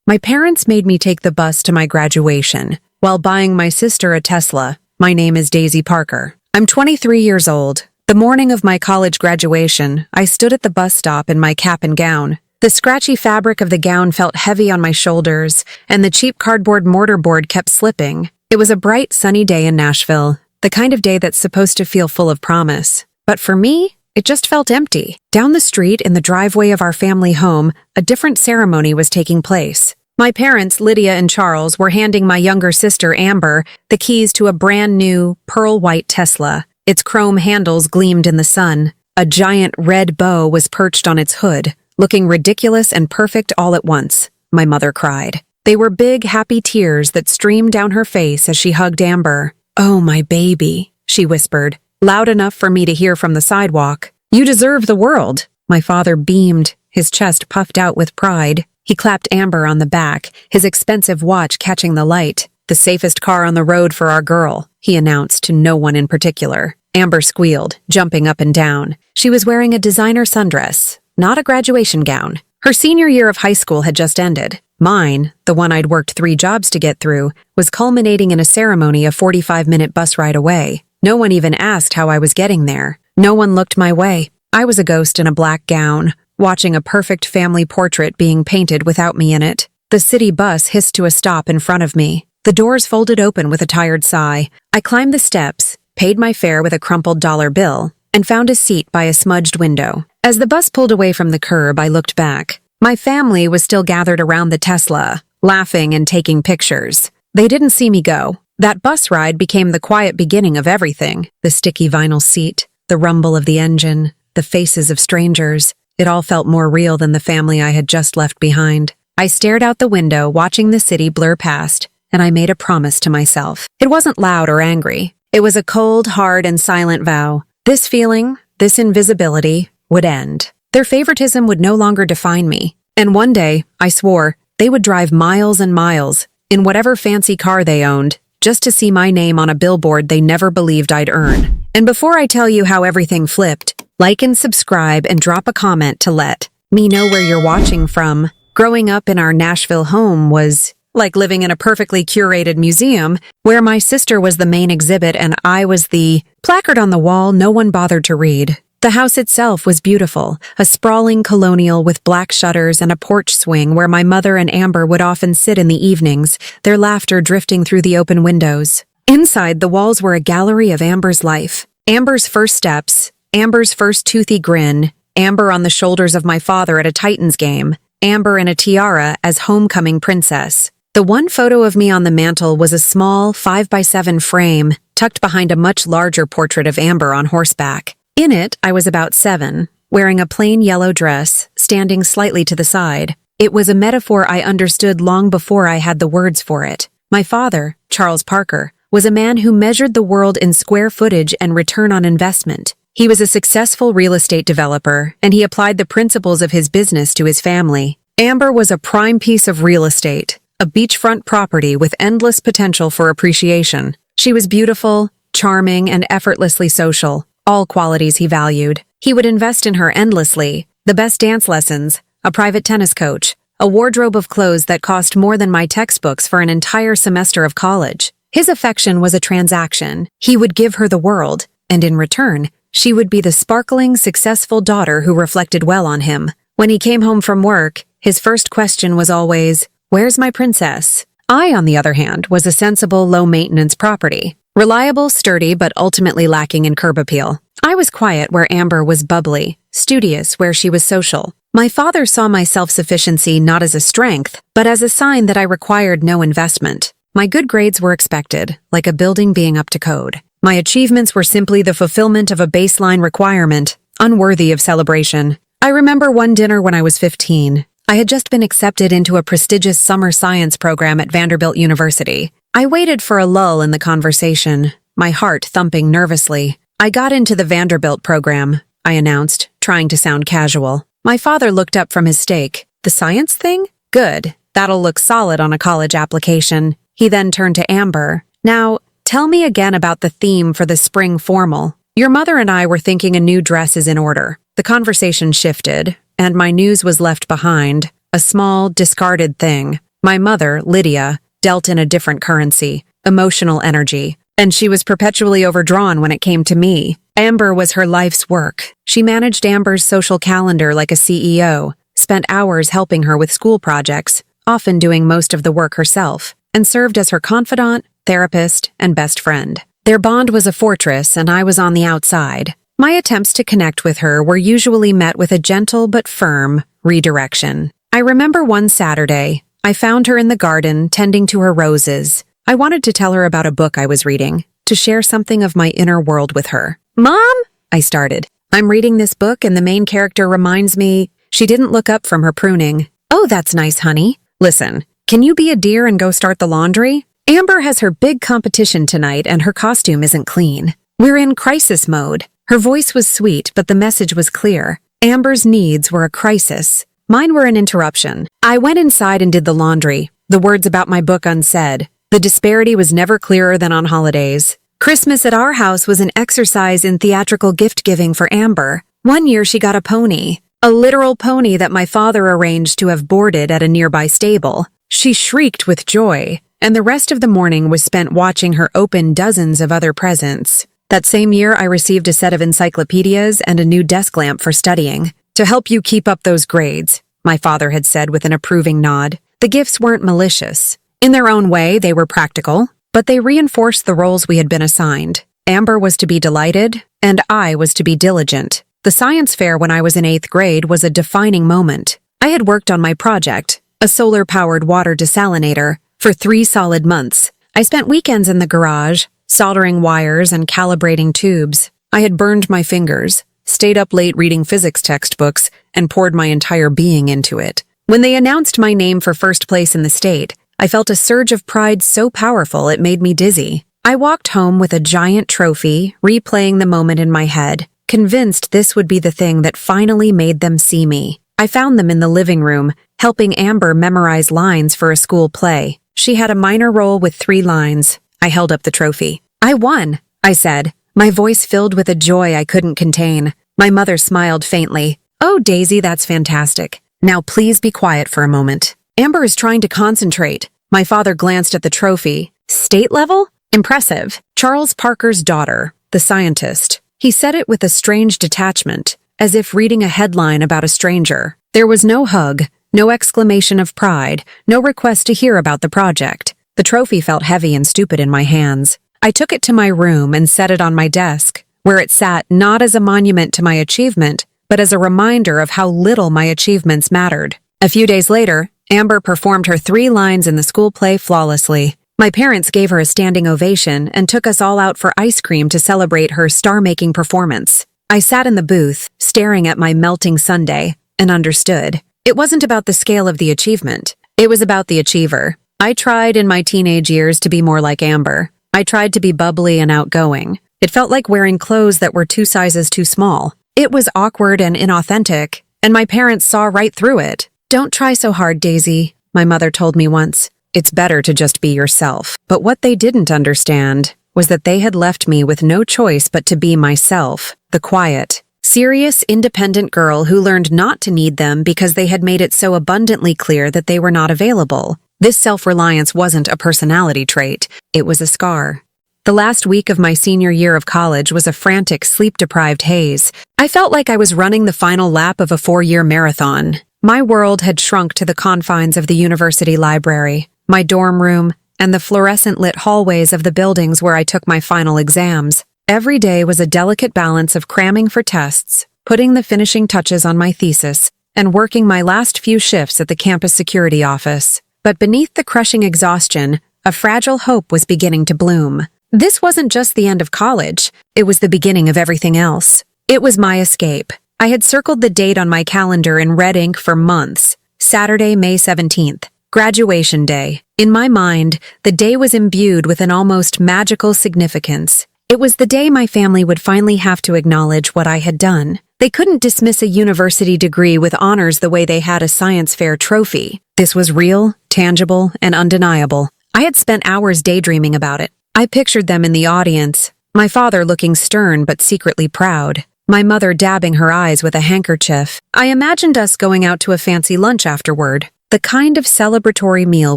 My parents made me take the bus to my graduation, while buying my sister a Tesla. My name is Daisy Parker. I'm 23 years old. The morning of my college graduation, I stood at the bus stop in my cap and gown. The scratchy fabric of the gown felt heavy on my shoulders, and the cheap cardboard mortarboard kept slipping. It was a bright, sunny day in Nashville, the kind of day that's supposed to feel full of promise. But for me, it just felt empty. Down the street, in the driveway of our family home, a different ceremony was taking place. My parents, Lydia and Charles, were handing my younger sister, Amber, the keys to a brand new, pearl-white Tesla. Its chrome handles gleamed in the sun. A giant red bow was perched on its hood, looking ridiculous and perfect all at once. My mother cried. They were big, happy tears that streamed down her face as she hugged Amber. "Oh, my baby," she whispered, loud enough for me to hear from the sidewalk. "You deserve the world." My father beamed, his chest puffed out with pride. He clapped Amber on the back, his expensive watch catching the light. "The safest car on the road for our girl," he announced to no one in particular. Amber squealed, jumping up and down. She was wearing a designer sundress, not a graduation gown. Her senior year of high school had just ended. Mine, the one I'd worked 3 jobs to get through, was culminating in a ceremony a 45-minute bus ride away. No one even asked how I was getting there. No one looked my way. I was a ghost in a black gown, watching a perfect family portrait being painted without me in it. The city bus hissed to a stop in front of me. The doors folded open with a tired sigh. I climbed the steps, paid my fare with a crumpled dollar bill, and found a seat by a smudged window. As the bus pulled away from the curb, I looked back. My family was still gathered around the Tesla, laughing and taking pictures. They didn't see me go. That bus ride became the quiet beginning of everything. The sticky vinyl seat, the rumble of the engine, the faces of strangers. It all felt more real than the family I had just left behind. I stared out the window, watching the city blur past, and I made a promise to myself. It wasn't loud or angry. It was a cold, hard, and silent vow. This feeling, this invisibility, would end. Their favoritism would no longer define me. And one day, I swore, they would drive miles and miles, in whatever fancy car they owned, just to see my name on a billboard they never believed I'd earn. And before I tell you how everything flipped, like and subscribe and drop a comment to let me know where you're watching from. Growing up in our Nashville home was like living in a perfectly curated museum where my sister was the main exhibit and I was the placard on the wall no one bothered to read. The house itself was beautiful, a sprawling colonial with black shutters and a porch swing where my mother and Amber would often sit in the evenings, their laughter drifting through the open windows. Inside, the walls were a gallery of Amber's life. Amber's first steps, Amber's first toothy grin, Amber on the shoulders of my father at a Titans game, Amber in a tiara as homecoming princess. The one photo of me on the mantle was a small 5x7 frame tucked behind a much larger portrait of Amber on horseback. In it, I was about 7, wearing a plain yellow dress, standing slightly to the side. It was a metaphor I understood long before I had the words for it. My father, Charles Parker, was a man who measured the world in square footage and return on investment. He was a successful real estate developer, and he applied the principles of his business to his family. Amber was a prime piece of real estate, a beachfront property with endless potential for appreciation. She was beautiful, charming, and effortlessly social, all qualities he valued. He would invest in her endlessly, the best dance lessons, a private tennis coach, a wardrobe of clothes that cost more than my textbooks for an entire semester of college. His affection was a transaction. He would give her the world, and in return, she would be the sparkling, successful daughter who reflected well on him. When he came home from work, his first question was always, "Where's my princess?" I, on the other hand, was a sensible, low-maintenance property. Reliable, sturdy, but ultimately lacking in curb appeal. I was quiet where Amber was bubbly, studious where she was social. My father saw my self-sufficiency not as a strength, but as a sign that I required no investment. My good grades were expected, like a building being up to code. My achievements were simply the fulfillment of a baseline requirement, unworthy of celebration. I remember one dinner when I was 15. I had just been accepted into a prestigious summer science program at Vanderbilt University. I waited for a lull in the conversation, my heart thumping nervously. "I got into the Vanderbilt program," I announced, trying to sound casual. My father looked up from his steak. "The science thing? Good. That'll look solid on a college application." He then turned to Amber. "Now, tell me again about the theme for the spring formal. Your mother and I were thinking a new dress is in order." The conversation shifted, and my news was left behind, a small, discarded thing. My mother, Lydia, dealt in a different currency, emotional energy, and she was perpetually overdrawn when it came to me. Amber was her life's work. She managed Amber's social calendar like a CEO, spent hours helping her with school projects, often doing most of the work herself, and served as her confidant, therapist, and best friend. Their bond was a fortress, and I was on the outside. My attempts to connect with her were usually met with a gentle but firm redirection. I remember one Saturday, I found her in the garden tending to her roses. I wanted to tell her about a book I was reading, to share something of my inner world with her. "Mom?" I started. "I'm reading this book and the main character reminds me..." She didn't look up from her pruning. "Oh, that's nice, honey. Listen, can you be a dear and go start the laundry? Amber has her big competition tonight and her costume isn't clean. We're in crisis mode." Her voice was sweet, but the message was clear. Amber's needs were a crisis. Mine were an interruption. I went inside and did the laundry, the words about my book unsaid. The disparity was never clearer than on holidays. Christmas at our house was an exercise in theatrical gift-giving for Amber. One year she got a pony, a literal pony that my father arranged to have boarded at a nearby stable. She shrieked with joy, and the rest of the morning was spent watching her open dozens of other presents. That same year, I received a set of encyclopedias and a new desk lamp for studying. "To help you keep up those grades," my father had said with an approving nod. The gifts weren't malicious. In their own way, they were practical, but they reinforced the roles we had been assigned. Amber was to be delighted, and I was to be diligent. The science fair when I was in 8th grade was a defining moment. I had worked on my project, a solar-powered water desalinator, for 3 solid months. I spent weekends in the garage, soldering wires and calibrating tubes. I had burned my fingers, stayed up late reading physics textbooks, and poured my entire being into it. When they announced my name for first place in the state, I felt a surge of pride so powerful it made me dizzy. I walked home with a giant trophy, replaying the moment in my head, convinced this would be the thing that finally made them see me. I found them in the living room, helping Amber memorize lines for a school play. She had a minor role with 3 lines. I held up the trophy. "I won," I said, my voice filled with a joy I couldn't contain. My mother smiled faintly. "Oh, Daisy, that's fantastic. Now please be quiet for a moment. Amber is trying to concentrate." My father glanced at the trophy. "State level? Impressive. Charles Parker's daughter, the scientist." He said it with a strange detachment, as if reading a headline about a stranger. There was no hug, no exclamation of pride, no request to hear about the project. The trophy felt heavy and stupid in my hands. I took it to my room and set it on my desk, where it sat not as a monument to my achievement, but as a reminder of how little my achievements mattered. A few days later, Amber performed her 3 lines in the school play flawlessly. My parents gave her a standing ovation and took us all out for ice cream to celebrate her star-making performance. I sat in the booth, staring at my melting sundae, and understood. It wasn't about the scale of the achievement. It was about the achiever. I tried in my teenage years to be more like Amber. I tried to be bubbly and outgoing. It felt like wearing clothes that were 2 sizes too small. It was awkward and inauthentic, and my parents saw right through it. "Don't try so hard, Daisy," my mother told me once. It's better to just be yourself. But what they didn't understand was that they had left me with no choice but to be myself, the quiet, serious, independent girl who learned not to need them because they had made it so abundantly clear that they were not available. This self-reliance wasn't a personality trait, it was a scar. The last week of my senior year of college was a frantic, sleep-deprived haze. I felt like I was running the final lap of a 4-year marathon. My world had shrunk to the confines of the university library, my dorm room, and the fluorescent-lit hallways of the buildings where I took my final exams. Every day was a delicate balance of cramming for tests, putting the finishing touches on my thesis, and working my last few shifts at the campus security office. But beneath the crushing exhaustion, a fragile hope was beginning to bloom. This wasn't just the end of college, it was the beginning of everything else. It was my escape. I had circled the date on my calendar in red ink for months. Saturday, May 17th, graduation day. In my mind, the day was imbued with an almost magical significance. It was the day my family would finally have to acknowledge what I had done. They couldn't dismiss a university degree with honors the way they had a science fair trophy. This was real, tangible, and undeniable. I had spent hours daydreaming about it. I pictured them in the audience, my father looking stern but secretly proud, my mother dabbing her eyes with a handkerchief. I imagined us going out to a fancy lunch afterward, The kind of celebratory meal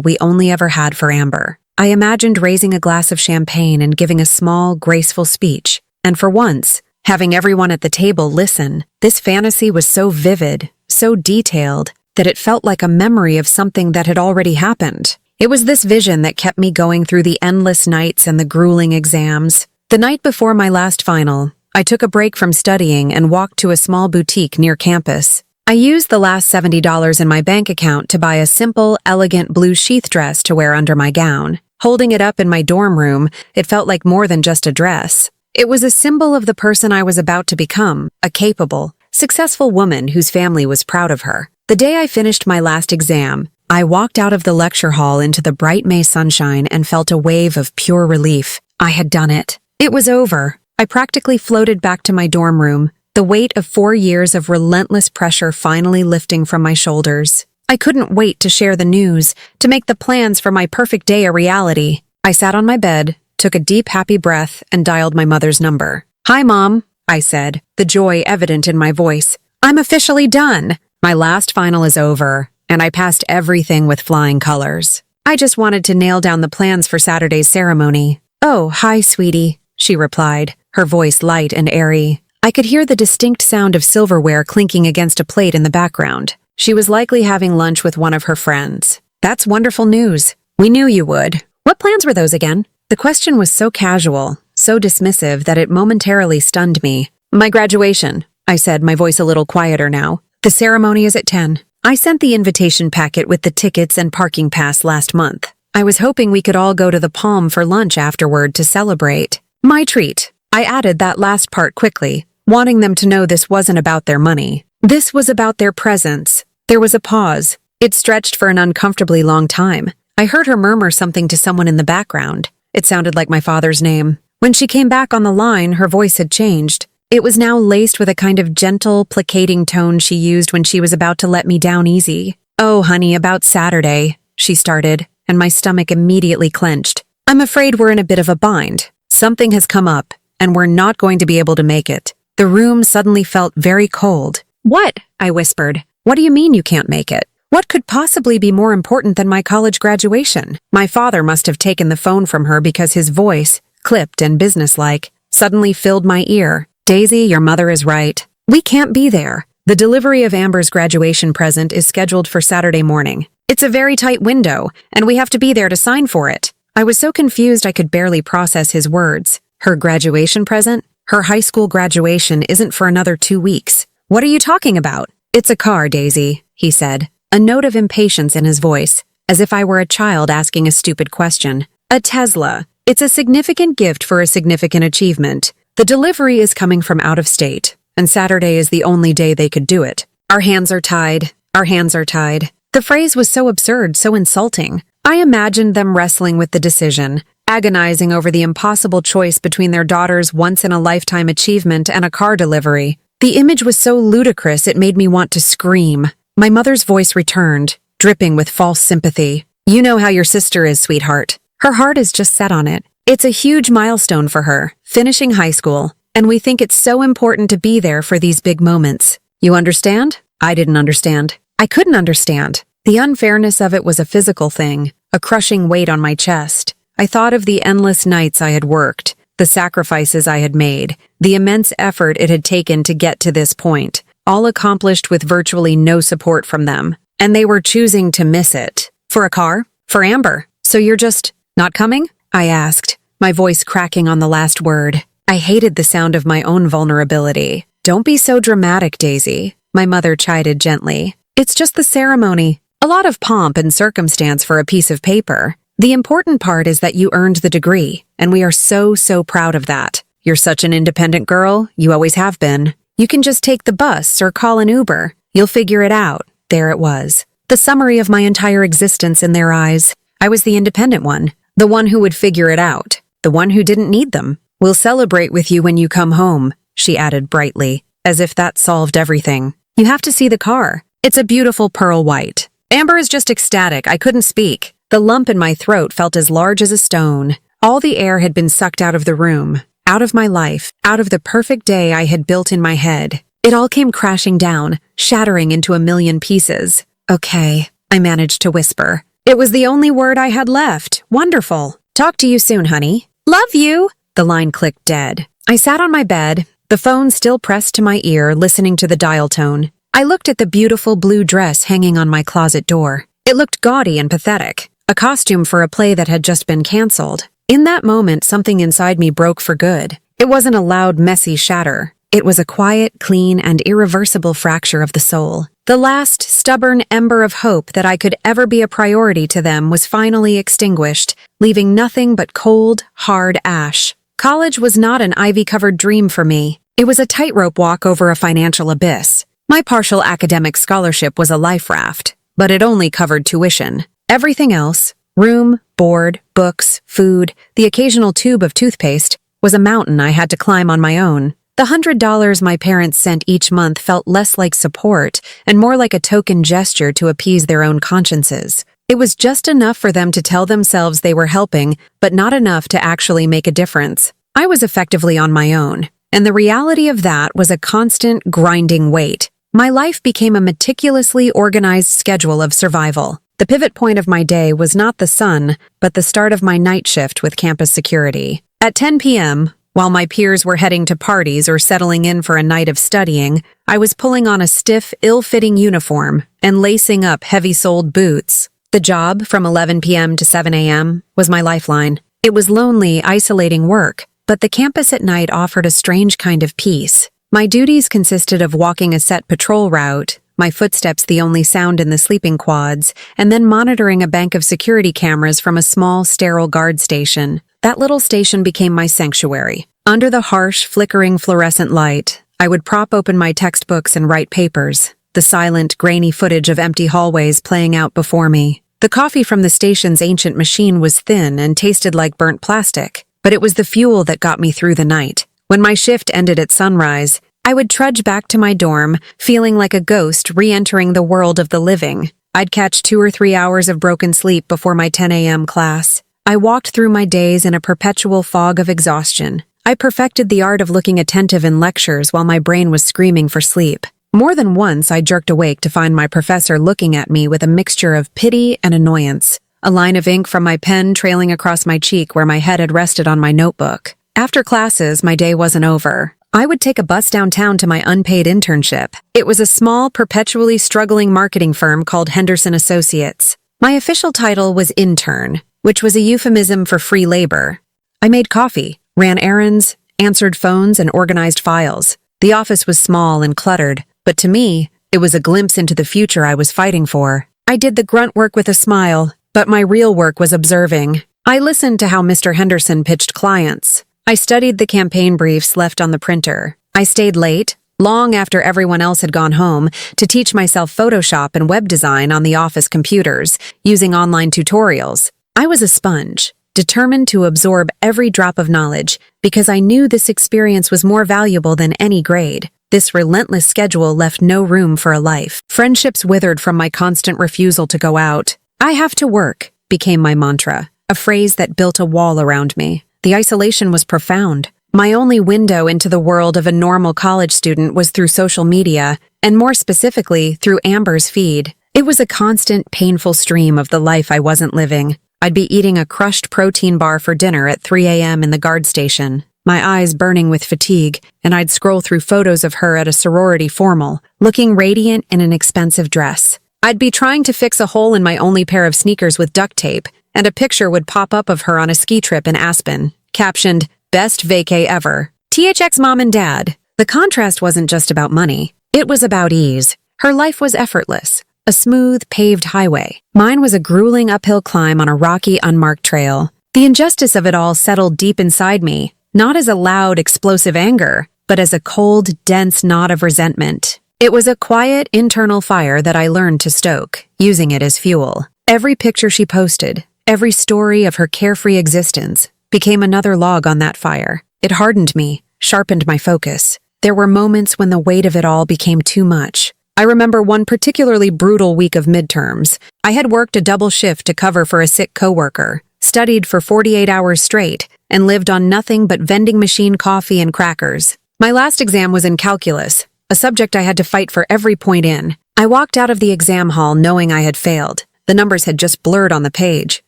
we only ever had for Amber. I imagined raising a glass of champagne and giving a small, graceful speech. And for once, having everyone at the table listen. This fantasy was so vivid, so detailed, that it felt like a memory of something that had already happened. It was this vision that kept me going through the endless nights and the grueling exams. The night before my last final, I took a break from studying and walked to a small boutique near campus. I used the last $70 in my bank account to buy a simple, elegant blue sheath dress to wear under my gown. Holding it up in my dorm room, it felt like more than just a dress. It was a symbol of the person I was about to become, a capable, successful woman whose family was proud of her. The day I finished my last exam, I walked out of the lecture hall into the bright May sunshine and felt a wave of pure relief. I had done it. It was over. I practically floated back to my dorm room, the weight of 4 years of relentless pressure finally lifting from my shoulders. I couldn't wait to share the news, to make the plans for my perfect day a reality. I sat on my bed, took a deep, happy breath, and dialed my mother's number. "Hi, Mom," I said, the joy evident in my voice. "I'm officially done. My last final is over, and I passed everything with flying colors. I just wanted to nail down the plans for Saturday's ceremony." "Oh, hi, sweetie," she replied, her voice light and airy. I could hear the distinct sound of silverware clinking against a plate in the background. She was likely having lunch with one of her friends. "That's wonderful news. We knew you would. What plans were those again?" The question was so casual, so dismissive that it momentarily stunned me. "My graduation," I said, my voice a little quieter now. "The ceremony is at 10. I sent the invitation packet with the tickets and parking pass last month. I was hoping we could all go to the Palm for lunch afterward to celebrate. My treat." I added that last part quickly, wanting them to know this wasn't about their money. This was about their presence. There was a pause. It stretched for an uncomfortably long time. I heard her murmur something to someone in the background. It sounded like my father's name. When she came back on the line, her voice had changed. It was now laced with a kind of gentle, placating tone she used when she was about to let me down easy. "Oh, honey, about Saturday," she started, and my stomach immediately clenched. "I'm afraid we're in a bit of a bind. Something has come up, and we're not going to be able to make it." The room suddenly felt very cold. "What?" I whispered. "What do you mean you can't make it? What could possibly be more important than my college graduation?" My father must have taken the phone from her because his voice, clipped and businesslike, suddenly filled my ear. "Daisy, your mother is right. We can't be there. The delivery of Amber's graduation present is scheduled for Saturday morning. It's a very tight window, and we have to be there to sign for it." I was so confused I could barely process his words. Her graduation present? Her high school graduation isn't for another 2 weeks. "What are you talking about?" "It's a car, Daisy," he said, a note of impatience in his voice, as if I were a child asking a stupid question. "A Tesla. It's a significant gift for a significant achievement. The delivery is coming from out of state, and Saturday is the only day they could do it. Our hands are tied. Our hands are tied." The phrase was so absurd, so insulting. I imagined them wrestling with the decision, agonizing over the impossible choice between their daughter's once-in-a-lifetime achievement and a car delivery. The image was so ludicrous it made me want to scream. My mother's voice returned, dripping with false sympathy. "You know how your sister is, sweetheart. Her heart is just set on it. It's a huge milestone for her, finishing high school, and we think it's so important to be there for these big moments. You understand?" I didn't understand. I couldn't understand. The unfairness of it was a physical thing, a crushing weight on my chest. I thought of the endless nights I had worked, the sacrifices I had made, the immense effort it had taken to get to this point, all accomplished with virtually no support from them. And they were choosing to miss it. "For a car? For Amber? So you're just not coming?" I asked, my voice cracking on the last word. I hated the sound of my own vulnerability. "Don't be so dramatic, Daisy," my mother chided gently. "It's just the ceremony. A lot of pomp and circumstance for a piece of paper. The important part is that you earned the degree, and we are so, so proud of that. You're such an independent girl, you always have been. You can just take the bus or call an Uber. You'll figure it out." There it was. The summary of my entire existence in their eyes. I was the independent one, the one who would figure it out, the one who didn't need them. "We'll celebrate with you when you come home," she added brightly, as if that solved everything. "You have to see the car. It's a beautiful pearl white." Amber is just ecstatic. I couldn't speak. The lump in my throat felt as large as a stone. All the air had been sucked out of the room, out of my life, out of the perfect day I had built in my head. It all came crashing down, shattering into a million pieces. "Okay, I managed to whisper. It was the only word I had left. Wonderful. Talk to you soon, honey. Love you. The line clicked dead. I sat on my bed, the phone still pressed to my ear, listening to the dial tone. I looked at the beautiful blue dress hanging on my closet door. It looked gaudy and pathetic, a costume for a play that had just been canceled. In that moment, something inside me broke for good. It wasn't a loud, messy shatter. It was a quiet, clean, and irreversible fracture of the soul. The last stubborn ember of hope that I could ever be a priority to them was finally extinguished, leaving nothing but cold, hard ash. College was not an ivy-covered dream for me. It was a tightrope walk over a financial abyss. My partial academic scholarship was a life raft, but it only covered tuition. Everything else, room, board, books, food, the occasional tube of toothpaste, was a mountain I had to climb on my own. The $100 my parents sent each month felt less like support and more like a token gesture to appease their own consciences. It was just enough for them to tell themselves they were helping, but not enough to actually make a difference. I was effectively on my own, and the reality of that was a constant, grinding weight. My life became a meticulously organized schedule of survival. The pivot point of my day was not the sun, but the start of my night shift with campus security. At 10 p.m., while my peers were heading to parties or settling in for a night of studying, I was pulling on a stiff, ill-fitting uniform and lacing up heavy-soled boots. The job, from 11 p.m. to 7 a.m., was my lifeline. It was lonely, isolating work, but the campus at night offered a strange kind of peace. My duties consisted of walking a set patrol route, my footsteps the only sound in the sleeping quads, and then monitoring a bank of security cameras from a small, sterile guard station. That little station became my sanctuary. Under the harsh, flickering fluorescent light, I would prop open my textbooks and write papers, the silent, grainy footage of empty hallways playing out before me. The coffee from the station's ancient machine was thin and tasted like burnt plastic, but it was the fuel that got me through the night. When my shift ended at sunrise, I would trudge back to my dorm, feeling like a ghost re-entering the world of the living. I'd catch 2 or 3 hours of broken sleep before my 10 a.m. class. I walked through my days in a perpetual fog of exhaustion. I perfected the art of looking attentive in lectures while my brain was screaming for sleep. More than once, I jerked awake to find my professor looking at me with a mixture of pity and annoyance, a line of ink from my pen trailing across my cheek where my head had rested on my notebook. After classes, my day wasn't over. I would take a bus downtown to my unpaid internship. It was a small, perpetually struggling marketing firm called Henderson Associates. My official title was intern, which was a euphemism for free labor. I made coffee, ran errands, answered phones, and organized files. The office was small and cluttered, but to me, it was a glimpse into the future I was fighting for. I did the grunt work with a smile, but my real work was observing. I listened to how Mr. Henderson pitched clients. I studied the campaign briefs left on the printer. I stayed late, long after everyone else had gone home, to teach myself Photoshop and web design on the office computers, using online tutorials. I was a sponge, determined to absorb every drop of knowledge, because I knew this experience was more valuable than any grade. This relentless schedule left no room for a life. Friendships withered from my constant refusal to go out. "I have to work," became my mantra, a phrase that built a wall around me. The isolation was profound. My only window into the world of a normal college student was through social media, and more specifically, through Amber's feed. It was a constant, painful stream of the life I wasn't living. I'd be eating a crushed protein bar for dinner at 3 a.m. in the guard station, my eyes burning with fatigue, and I'd scroll through photos of her at a sorority formal, looking radiant in an expensive dress. I'd be trying to fix a hole in my only pair of sneakers with duct tape, and a picture would pop up of her on a ski trip in Aspen, captioned, "Best vacay ever. THX mom and dad." The contrast wasn't just about money. It was about ease. Her life was effortless, a smooth, paved highway. Mine was a grueling uphill climb on a rocky, unmarked trail. The injustice of it all settled deep inside me, not as a loud, explosive anger, but as a cold, dense knot of resentment. It was a quiet, internal fire that I learned to stoke, using it as fuel. Every picture she posted, every story of her carefree existence, became another log on that fire. It hardened me, sharpened my focus. There were moments when the weight of it all became too much. I remember one particularly brutal week of midterms. I had worked a double shift to cover for a sick coworker, studied for 48 hours straight, and lived on nothing but vending machine coffee and crackers. My last exam was in calculus, a subject I had to fight for every point in. I walked out of the exam hall knowing I had failed. The numbers had just blurred on the page.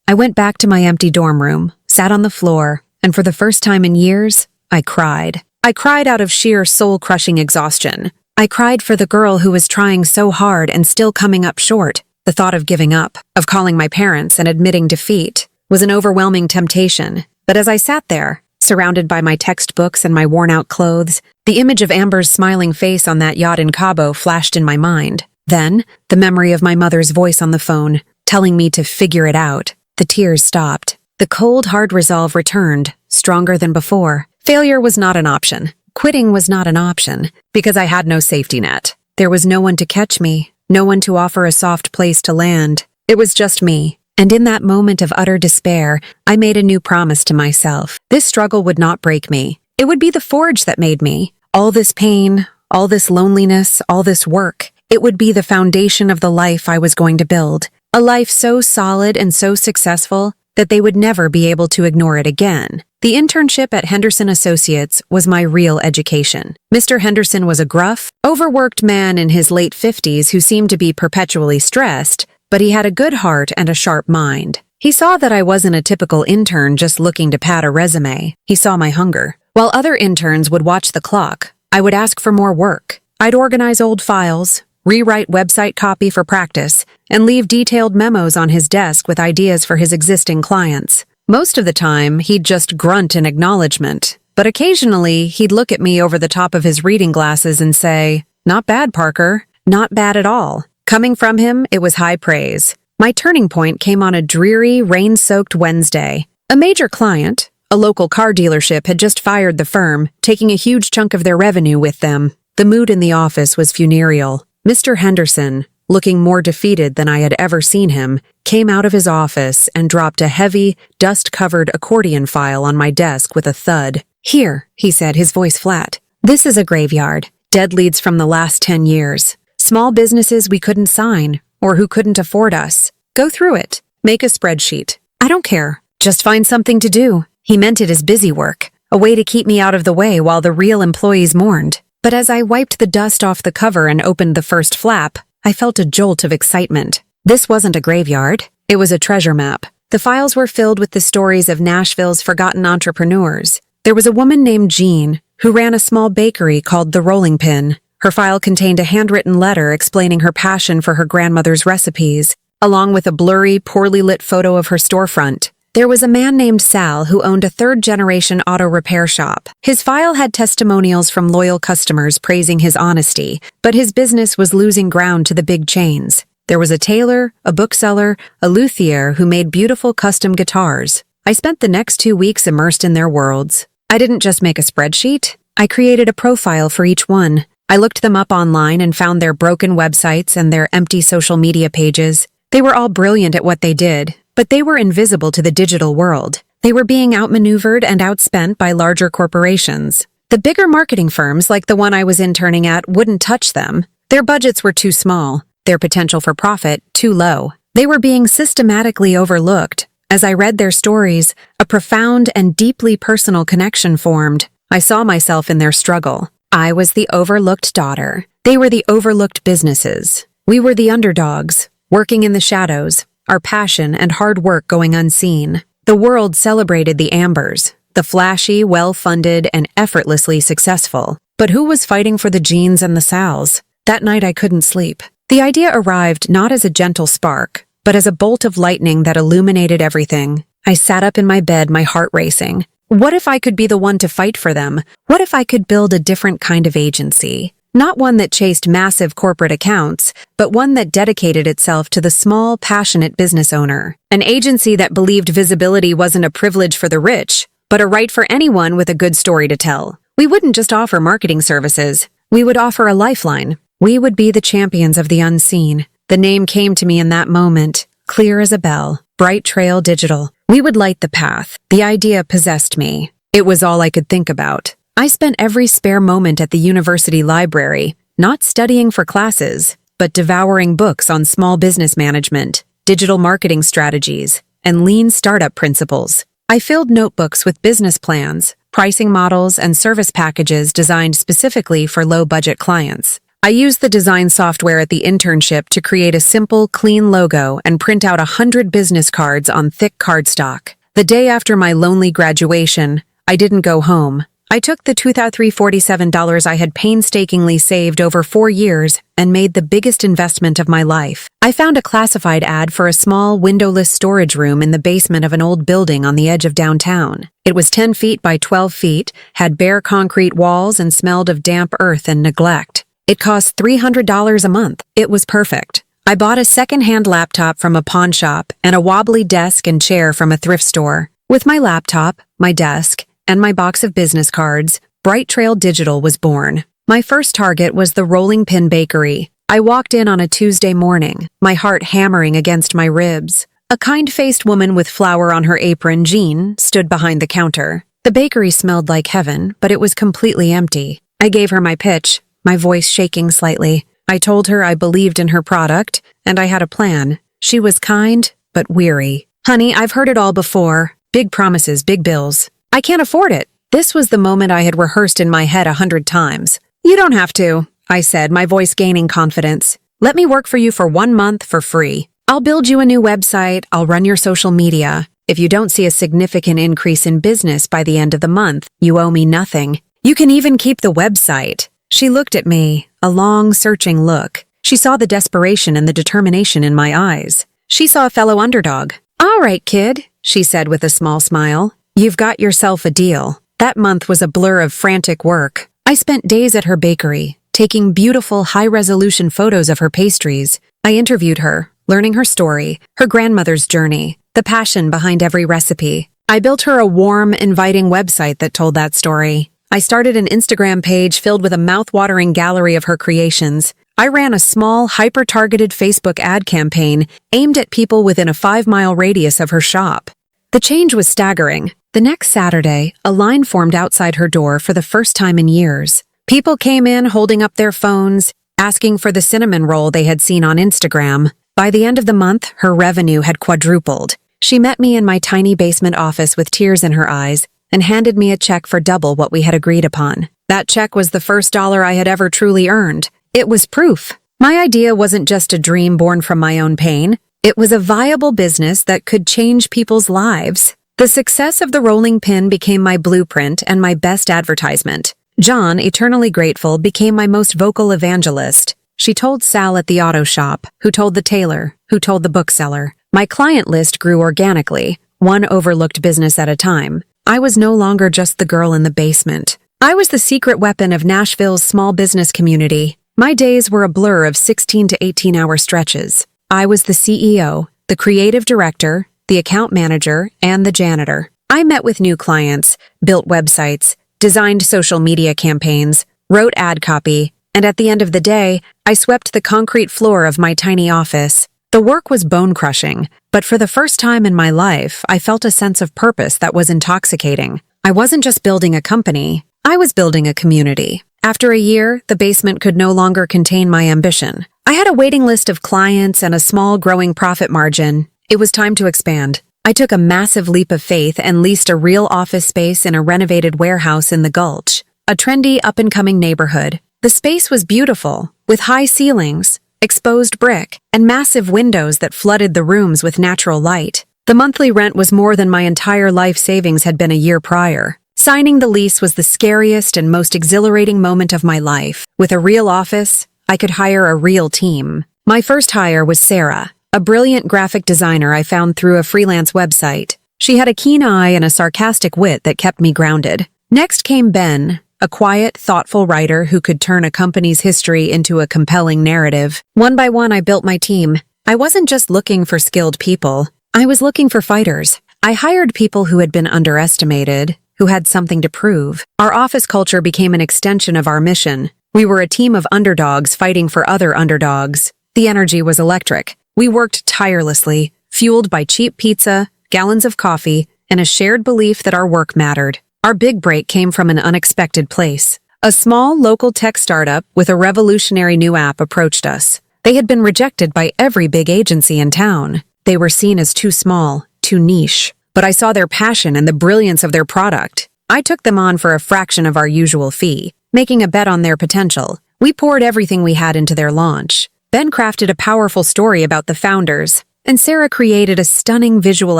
I went back to my empty dorm room, sat on the floor, and for the first time in years, I cried. I cried out of sheer soul-crushing exhaustion. I cried for the girl who was trying so hard and still coming up short. The thought of giving up, of calling my parents and admitting defeat, was an overwhelming temptation. But as I sat there, surrounded by my textbooks and my worn-out clothes, the image of Amber's smiling face on that yacht in Cabo flashed in my mind. Then, the memory of my mother's voice on the phone, telling me to figure it out. The tears stopped. The cold, hard resolve returned, stronger than before. Failure was not an option. Quitting was not an option, because I had no safety net. There was no one to catch me, no one to offer a soft place to land. It was just me. And in that moment of utter despair, I made a new promise to myself. This struggle would not break me. It would be the forge that made me. All this pain, all this loneliness, all this work, it would be the foundation of the life I was going to build. A life so solid and so successful that they would never be able to ignore it again. The internship at Henderson Associates was my real education. Mr. Henderson was a gruff, overworked man in his late 50s who seemed to be perpetually stressed, but he had a good heart and a sharp mind. He saw that I wasn't a typical intern just looking to pad a resume. He saw my hunger. While other interns would watch the clock, I would ask for more work. I'd organize old files, rewrite website copy for practice, and leave detailed memos on his desk with ideas for his existing clients. Most of the time, he'd just grunt in acknowledgement, but occasionally he'd look at me over the top of his reading glasses and say, "Not bad, Parker. Not bad at all." Coming from him, it was high praise. My turning point came on a dreary, rain-soaked Wednesday. A major client, a local car dealership, had just fired the firm, taking a huge chunk of their revenue with them. The mood in the office was funereal. Mr. Henderson, looking more defeated than I had ever seen him, came out of his office and dropped a heavy, dust-covered accordion file on my desk with a thud. "Here," he said, his voice flat. "This is a graveyard. Dead leads from the last 10 years. Small businesses we couldn't sign, or who couldn't afford us. Go through it. Make a spreadsheet. I don't care. Just find something to do." He meant it as busy work, a way to keep me out of the way while the real employees mourned. But as I wiped the dust off the cover and opened the first flap, I felt a jolt of excitement. This wasn't a graveyard. It was a treasure map. The files were filled with the stories of Nashville's forgotten entrepreneurs. There was a woman named Jean who ran a small bakery called The Rolling Pin. Her file contained a handwritten letter explaining her passion for her grandmother's recipes, along with a blurry, poorly lit photo of her storefront. There was a man named Sal who owned a third-generation auto repair shop. His file had testimonials from loyal customers praising his honesty, but his business was losing ground to the big chains. There was a tailor, a bookseller, a luthier who made beautiful custom guitars. I spent the next 2 weeks immersed in their worlds. I didn't just make a spreadsheet. I created a profile for each one. I looked them up online and found their broken websites and their empty social media pages. They were all brilliant at what they did, but they were invisible to the digital world. They were being outmaneuvered and outspent by larger corporations. The bigger marketing firms, like the one I was interning at, wouldn't touch them. Their budgets were too small, their potential for profit too low. They were being systematically overlooked. As I read their stories, a profound and deeply personal connection formed. I saw myself in their struggle. I was the overlooked daughter. They were the overlooked businesses. We were the underdogs, working in the shadows, our passion and hard work going unseen. The world celebrated the Ambers, the flashy, well-funded, and effortlessly successful. But who was fighting for the Jeans and the Sals? That night I couldn't sleep. The idea arrived not as a gentle spark, but as a bolt of lightning that illuminated everything. I sat up in my bed, my heart racing. What if I could be the one to fight for them? What if I could build a different kind of agency? Not one that chased massive corporate accounts, but one that dedicated itself to the small, passionate business owner. An agency that believed visibility wasn't a privilege for the rich, but a right for anyone with a good story to tell. We wouldn't just offer marketing services. We would offer a lifeline. We would be the champions of the unseen. The name came to me in that moment, clear as a bell. Bright Trail Digital. We would light the path. The idea possessed me. It was all I could think about. I spent every spare moment at the university library, not studying for classes, but devouring books on small business management, digital marketing strategies, and lean startup principles. I filled notebooks with business plans, pricing models, and service packages designed specifically for low-budget clients. I used the design software at the internship to create a simple, clean logo and print out 100 business cards on thick cardstock. The day after my lonely graduation, I didn't go home. I took the $2,347 I had painstakingly saved over 4 years and made the biggest investment of my life. I found a classified ad for a small, windowless storage room in the basement of an old building on the edge of downtown. It was 10 feet by 12 feet, had bare concrete walls, and smelled of damp earth and neglect. It cost $300 a month. It was perfect. I bought a second-hand laptop from a pawn shop and a wobbly desk and chair from a thrift store. With my laptop, my desk, and my box of business cards, Bright Trail Digital was born. My first target was the Rolling Pin Bakery. I walked in on a Tuesday morning, my heart hammering against my ribs. A kind-faced woman with flour on her apron, Jean, stood behind the counter. The bakery smelled like heaven, but it was completely empty. I gave her my pitch, my voice shaking slightly. I told her I believed in her product, and I had a plan. She was kind, but weary. "Honey, I've heard it all before. Big promises, big bills. I can't afford it." This was the moment I had rehearsed in my head 100 times. "You don't have to," I said, my voice gaining confidence. "Let me work for you for 1 month for free. I'll build you a new website, I'll run your social media. If you don't see a significant increase in business by the end of the month, you owe me nothing. You can even keep the website." She looked at me, a long, searching look. She saw the desperation and the determination in my eyes. She saw a fellow underdog. "All right, kid," she said with a small smile. "You've got yourself a deal." That month was a blur of frantic work. I spent days at her bakery, taking beautiful, high-resolution photos of her pastries. I interviewed her, learning her story, her grandmother's journey, the passion behind every recipe. I built her a warm, inviting website that told that story. I started an Instagram page filled with a mouth-watering gallery of her creations. I ran a small, hyper-targeted Facebook ad campaign aimed at people within a 5-mile radius of her shop. The change was staggering. The next Saturday, a line formed outside her door for the first time in years. People came in holding up their phones, asking for the cinnamon roll they had seen on Instagram. By the end of the month, her revenue had quadrupled. She met me in my tiny basement office with tears in her eyes and handed me a check for double what we had agreed upon. That check was the first dollar I had ever truly earned. It was proof. My idea wasn't just a dream born from my own pain. It was a viable business that could change people's lives. The success of the rolling pin became my blueprint and my best advertisement. John, eternally grateful, became my most vocal evangelist. She told Sal at the auto shop, who told the tailor, who told the bookseller. My client list grew organically, one overlooked business at a time. I was no longer just the girl in the basement. I was the secret weapon of Nashville's small business community. My days were a blur of 16 to 18-hour stretches. I was the CEO, the creative director, the account manager, and the janitor. I met with new clients, built websites, designed social media campaigns, wrote ad copy, and at the end of the day, I swept the concrete floor of my tiny office. The work was bone-crushing, but for the first time in my life, I felt a sense of purpose that was intoxicating. I wasn't just building a company, I was building a community. After a year, the basement could no longer contain my ambition. I had a waiting list of clients and a small, growing profit margin. It was time to expand. I took a massive leap of faith and leased a real office space in a renovated warehouse in the Gulch, a trendy, up-and-coming neighborhood. The space was beautiful, with high ceilings, exposed brick, and massive windows that flooded the rooms with natural light. The monthly rent was more than my entire life savings had been a year prior. Signing the lease was the scariest and most exhilarating moment of my life. With a real office, I could hire a real team. My first hire was Sarah, a brilliant graphic designer I found through a freelance website. She had a keen eye and a sarcastic wit that kept me grounded. Next came Ben, a quiet, thoughtful writer who could turn a company's history into a compelling narrative. One by one, I built my team. I wasn't just looking for skilled people. I was looking for fighters. I hired people who had been underestimated, who had something to prove. Our office culture became an extension of our mission. We were a team of underdogs fighting for other underdogs. The energy was electric. We worked tirelessly, fueled by cheap pizza, gallons of coffee, and a shared belief that our work mattered. Our big break came from an unexpected place. A small local tech startup with a revolutionary new app approached us. They had been rejected by every big agency in town. They were seen as too small, too niche. But I saw their passion and the brilliance of their product. I took them on for a fraction of our usual fee, making a bet on their potential. We poured everything we had into their launch. Ben crafted a powerful story about the founders, and Sarah created a stunning visual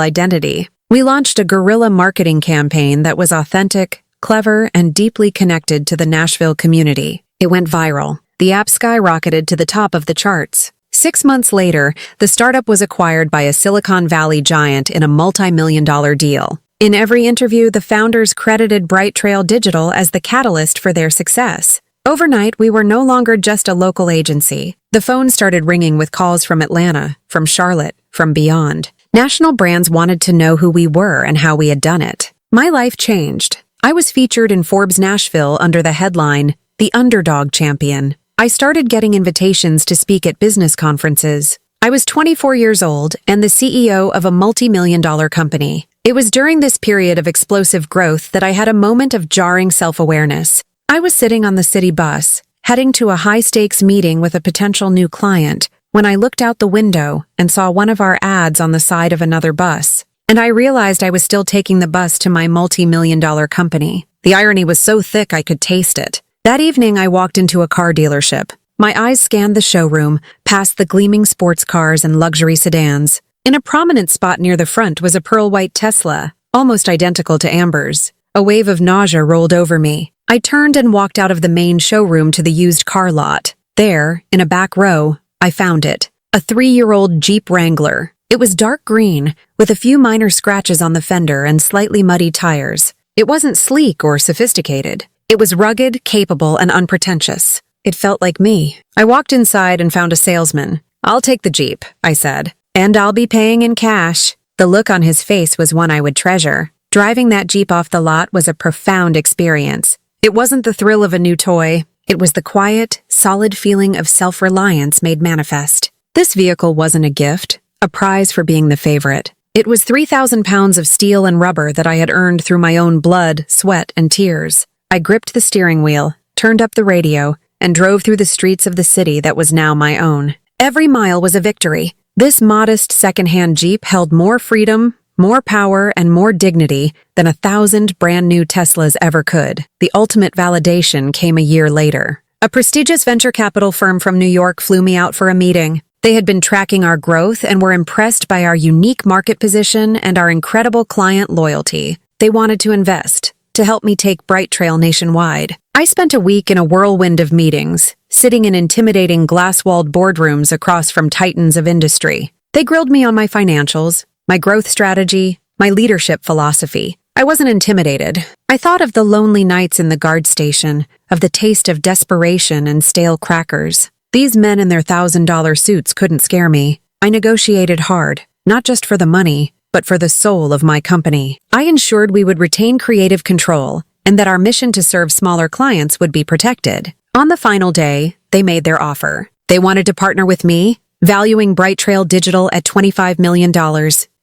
identity. We launched a guerrilla marketing campaign that was authentic, clever, and deeply connected to the Nashville community. It went viral. The app skyrocketed to the top of the charts. 6 months later, the startup was acquired by a Silicon Valley giant in a multi-million-dollar deal. In every interview, the founders credited Bright Trail Digital as the catalyst for their success. Overnight, we were no longer just a local agency. The phone started ringing with calls from Atlanta, from Charlotte, from beyond. National brands wanted to know who we were and how we had done it. My life changed. I was featured in Forbes Nashville under the headline, The Underdog Champion. I started getting invitations to speak at business conferences. I was 24 years old and the CEO of a multi-million-dollar company. It was during this period of explosive growth that I had a moment of jarring self-awareness. I was sitting on the city bus, heading to a high-stakes meeting with a potential new client, when I looked out the window and saw one of our ads on the side of another bus. And I realized I was still taking the bus to my multi-million-dollar company. The irony was so thick I could taste it. That evening, I walked into a car dealership. My eyes scanned the showroom, past the gleaming sports cars and luxury sedans. In a prominent spot near the front was a pearl-white Tesla, almost identical to Amber's. A wave of nausea rolled over me. I turned and walked out of the main showroom to the used car lot. There, in a back row, I found it. A 3-year-old Jeep Wrangler. It was dark green, with a few minor scratches on the fender and slightly muddy tires. It wasn't sleek or sophisticated. It was rugged, capable, and unpretentious. It felt like me. I walked inside and found a salesman. "I'll take the Jeep," I said. "And I'll be paying in cash." The look on his face was one I would treasure. Driving that Jeep off the lot was a profound experience. It wasn't the thrill of a new toy. It was the quiet, solid feeling of self-reliance made manifest. This vehicle wasn't a gift, a prize for being the favorite. It was 3,000 pounds of steel and rubber that I had earned through my own blood, sweat, and tears. I gripped the steering wheel, turned up the radio, and drove through the streets of the city that was now my own. Every mile was a victory. This modest second-hand Jeep held more freedom, more power, and more dignity than 1,000 brand-new Teslas ever could. The ultimate validation came a year later. A prestigious venture capital firm from New York flew me out for a meeting. They had been tracking our growth and were impressed by our unique market position and our incredible client loyalty. They wanted to invest, to help me take Bright Trail nationwide. I spent a week in a whirlwind of meetings, sitting in intimidating glass-walled boardrooms across from titans of industry. They grilled me on my financials, my growth strategy, my leadership philosophy. I wasn't intimidated. I thought of the lonely nights in the guard station, of the taste of desperation and stale crackers. These men in their $1,000 suits couldn't scare me. I negotiated hard, not just for the money, but for the soul of my company. I ensured we would retain creative control and that our mission to serve smaller clients would be protected. On the final day, they made their offer. They wanted to partner with me, valuing Bright Trail Digital at $25 million.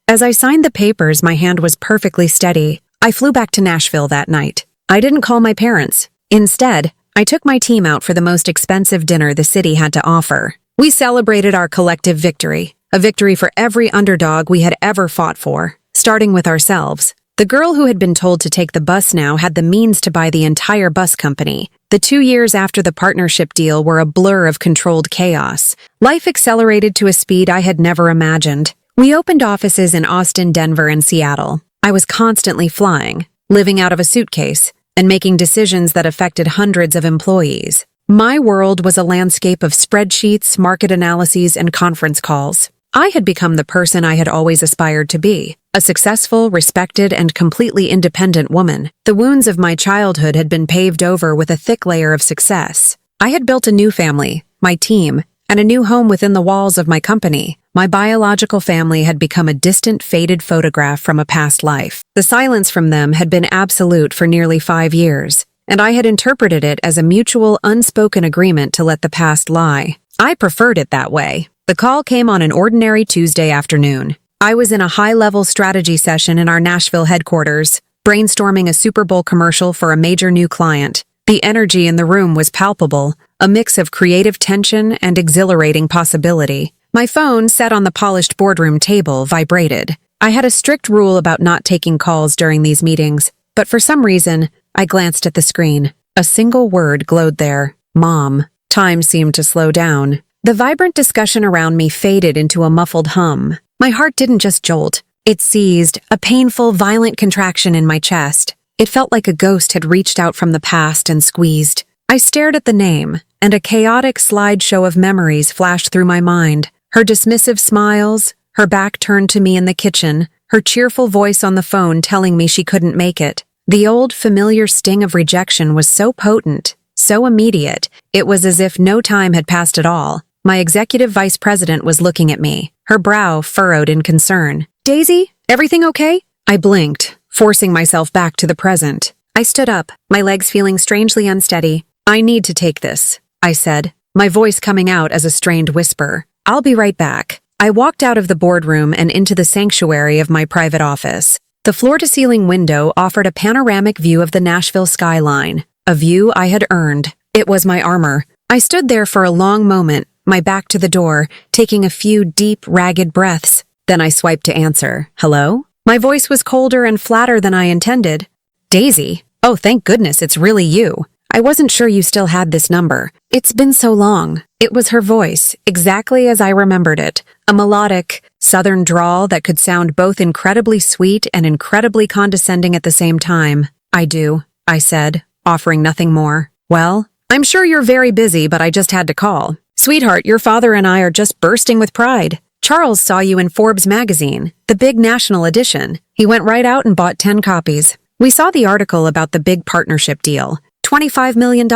As I signed the papers, my hand was perfectly steady. I flew back to Nashville that night. I didn't call my parents. Instead, I took my team out for the most expensive dinner the city had to offer. We celebrated our collective victory, a victory for every underdog we had ever fought for, starting with ourselves. The girl who had been told to take the bus now had the means to buy the entire bus company. The 2 years after the partnership deal were a blur of controlled chaos. Life accelerated to a speed I had never imagined. We opened offices in Austin, Denver, and Seattle. I was constantly flying, living out of a suitcase, and making decisions that affected hundreds of employees. My world was a landscape of spreadsheets, market analyses, and conference calls. I had become the person I had always aspired to be, a successful, respected, and completely independent woman. The wounds of my childhood had been paved over with a thick layer of success. I had built a new family, my team, and a new home within the walls of my company. My biological family had become a distant, faded photograph from a past life. The silence from them had been absolute for nearly 5 years, and I had interpreted it as a mutual, unspoken agreement to let the past lie. I preferred it that way. The call came on an ordinary Tuesday afternoon. I was in a high-level strategy session in our Nashville headquarters, brainstorming a Super Bowl commercial for a major new client. The energy in the room was palpable, a mix of creative tension and exhilarating possibility. My phone, set on the polished boardroom table, vibrated. I had a strict rule about not taking calls during these meetings, but for some reason, I glanced at the screen. A single word glowed there: Mom. Time seemed to slow down. The vibrant discussion around me faded into a muffled hum. My heart didn't just jolt. It seized, a painful, violent contraction in my chest. It felt like a ghost had reached out from the past and squeezed. I stared at the name, and a chaotic slideshow of memories flashed through my mind. Her dismissive smiles, her back turned to me in the kitchen, her cheerful voice on the phone telling me she couldn't make it. The old, familiar sting of rejection was so potent, so immediate, it was as if no time had passed at all. My executive vice president was looking at me, her brow furrowed in concern. "Daisy, everything okay?" I blinked, forcing myself back to the present. I stood up, my legs feeling strangely unsteady. "I need to take this," I said, my voice coming out as a strained whisper. "I'll be right back." I walked out of the boardroom and into the sanctuary of my private office. The floor-to-ceiling window offered a panoramic view of the Nashville skyline, a view I had earned. It was my armor. I stood there for a long moment, my back to the door, taking a few deep, ragged breaths. Then I swiped to answer. "Hello?" My voice was colder and flatter than I intended. "Daisy? Oh, thank goodness it's really you. I wasn't sure you still had this number. It's been so long." It was her voice, exactly as I remembered it. A melodic, southern drawl that could sound both incredibly sweet and incredibly condescending at the same time. "I do," I said, offering nothing more. "Well, I'm sure you're very busy, but I just had to call. Sweetheart, your father and I are just bursting with pride. Charles saw you in Forbes magazine, the big national edition. He went right out and bought 10 copies. We saw the article about the big partnership deal. $25 million.